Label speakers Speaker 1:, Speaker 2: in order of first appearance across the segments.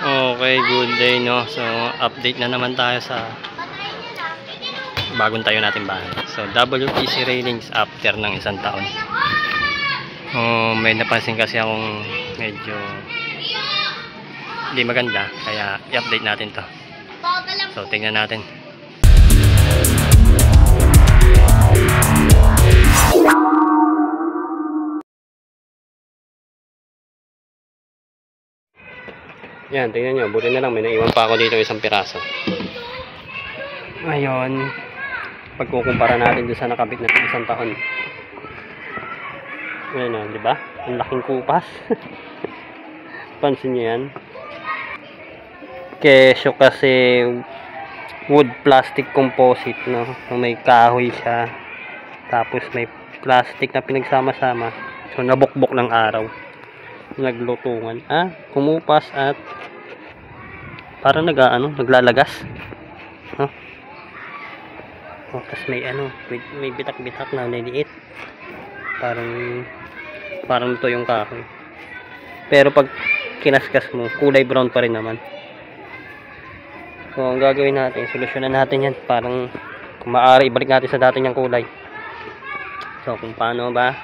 Speaker 1: Okay, good day, no. So, update na naman tayo sa bagong tayo natin bahay. So, WPC railings after ng isang taon. May napansin kasi akong medyo hindi maganda, kaya i-update natin to. So, tingnan natin. Yan, tingnan nyo. Buti na lang, may naiwan pa ako dito isang piraso. Ngayon, pagkukumpara natin doon sa nakabit na isang taon. Ngayon o, diba? Ang laking kupas. Pansin nyo yan. Kesyo kasi wood plastic composite, no? May kahoy siya. Tapos may plastic na pinagsama-sama. So, nabukbok ng araw. Naglutungan. Kumupas at parang naglalagas. Tapos may bitak-bitak na niliit. Parang ito yung kahoy. Pero pag kinaskas mo, kulay brown pa rin naman. So, ang gagawin natin, solusyonan natin yan. Parang kung maaari, ibalik natin sa dati niyang kulay. So, kung paano ba,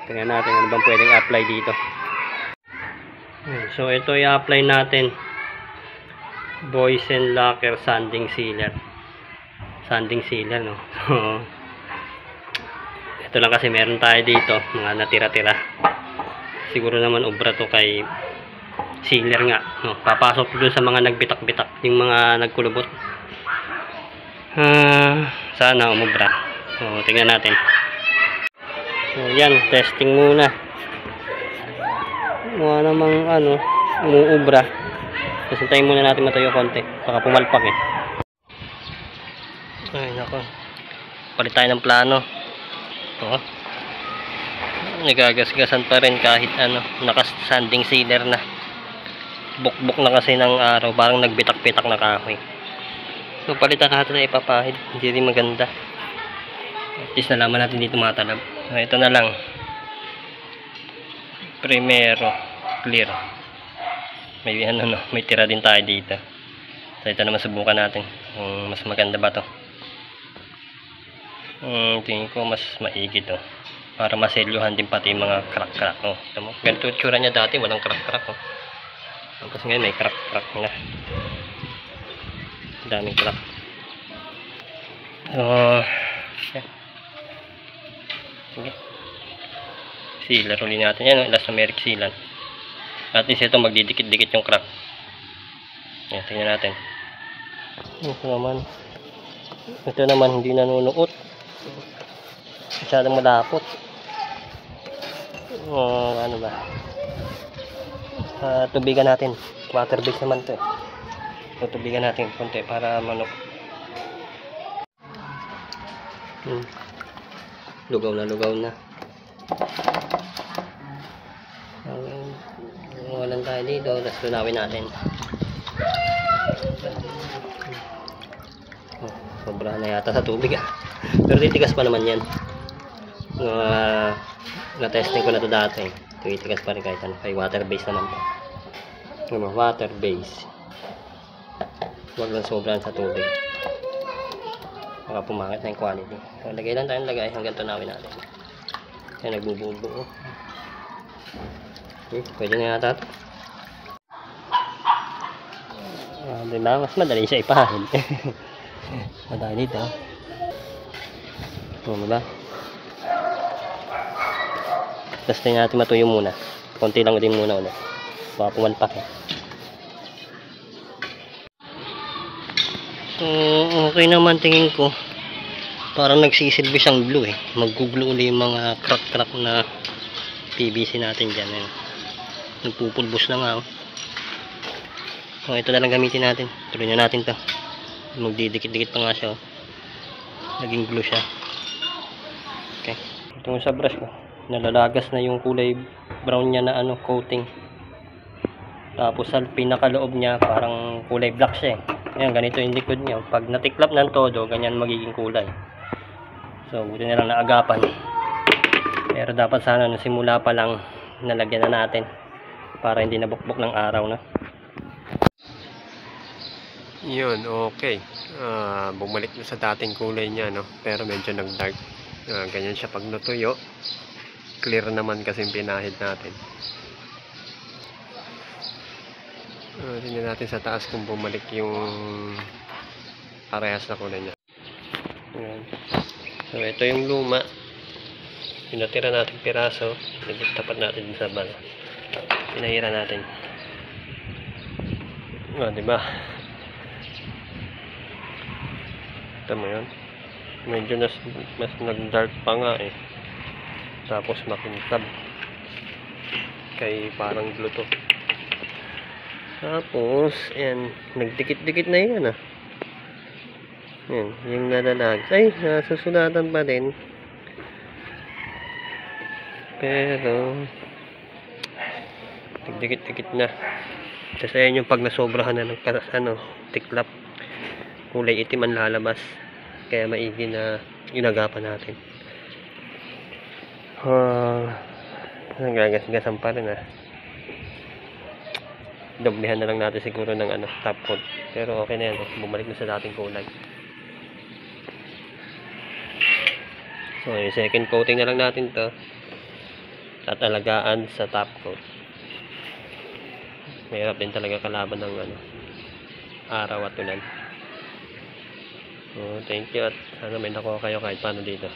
Speaker 1: tingnan natin ano bang pwedeng apply dito. So, ito i-apply natin. Boysen Lacquer Sanding Sealer. Sanding sealer, no? So, ito lang kasi meron tayo dito, mga natira-tira. Siguro naman obra to kay sealer nga, no? Papasok doon sa mga nagbitak-bitak, yung mga nagkulubot. Sana umubra. So, tingnan natin. So, yan, testing muna. Wala namang umuubra. Tapos hintayin muna natin matuyo konti. Baka pumalpak eh. Ay, nako. Palit tayo ng plano. Nagagasgasan pa rin kahit naka-sanding sealer na. Bukbok na kasi ng araw. Parang nagbitak-bitak na kahoy. So, palitan natin na ipapahid. Hindi rin maganda. At least nalaman natin dito matalab. So, ito na lang. Primero. Clear. May tira din tayo dito. So, ito naman subukan natin kung mas maganda ba to. Tingin ko mas maigi to para maselyuhan din pati yung mga crack-crack. Ganito yung tsura niya dati, walang crack-crack. Tapos ngayon may crack-crack na. Daming crack. So, sige. Sealer ulit natin yan, elastomeric sealant. At least ito magdidikit-dikit yung crack. Yan, tingnan natin. Ito naman hindi nanunuot. Masyadong malapot. Ano ba? Tubigan natin. Water base naman to. Tubigan natin konti para manok. Lugaw na. Walang tayo dito. Tapos tunawin natin. Sobra na yata sa tubig pero titigas pa naman yan. Na-testing ko na to dati. Titigas pa rin kahit kay water base naman to. Water base. Huwag lang sobrang sa tubig. Baka pumangit na yung quality. So, lagay lang tayong lagay hanggang tunawin natin. Yan, nagbubuo. Pwede na yata ito. Diba? Mas madali siya ipahid. Madali dito. Diba? Tapos tingnan natin matuyo muna. Konti lang din muna ulit. Baka pumalpak eh. So, okay naman tingin ko. Parang nagsisilbi siyang glue eh. Mag-glue ulit yung mga crack-crack na PVC natin dyan. Nagpupulbos na nga. So, ito na lang gamitin natin. Tuloy na natin to. Magdidikit-dikit pa nga siya. Naging glue siya. Okay. Ito sa brush ko. Nalalagas na yung kulay brown niya na coating. Tapos sa pinakaloob niya parang kulay black siya eh. Ayan, ganito yung likod niya. Pag natiklap ng todo, ganyan magiging kulay. So, buti na lang naagapan. Pero dapat sana simula pa lang nalagyan na natin para hindi nabukbok ng araw na.
Speaker 2: Yun, okay. Bumalik na sa dating kulay niya, no? Pero medyo nag-dark. Ganyan siya pag natuyo. Clear naman kasi yung pinahid natin. Tingnan natin sa taas kung bumalik yung parehas na kulay niya. Ayan. So, ito yung luma. Yung natira natin piraso. Tapat natin sa bala. Pinahira natin. Diba? Ito mo yun. Medyo mas nag-dark pa nga eh. Tapos makintab. Kay parang Bluetooth. Tapos, ayan. Nagdikit-dikit na yan ah. Ayan. Yung nalalag. Ay, nasusunatan pa din. Pero, nagdikit-dikit na. Kasi ayan yung pag nasobrahan na ng tiklap. Kulay itim ang lalabas. Kaya maigi na ginagapan natin. Nagagasgasan pa rin ah. Doblehan na lang natin siguro ng top coat. Pero okay na yan. Bumalik na sa dating kulay. So yung second coating na lang natin to. At alagaan sa top coat. Mahirap din talaga kalaban ng araw at ulan. So thank you at sana may nakuha kayo kahit paano dito.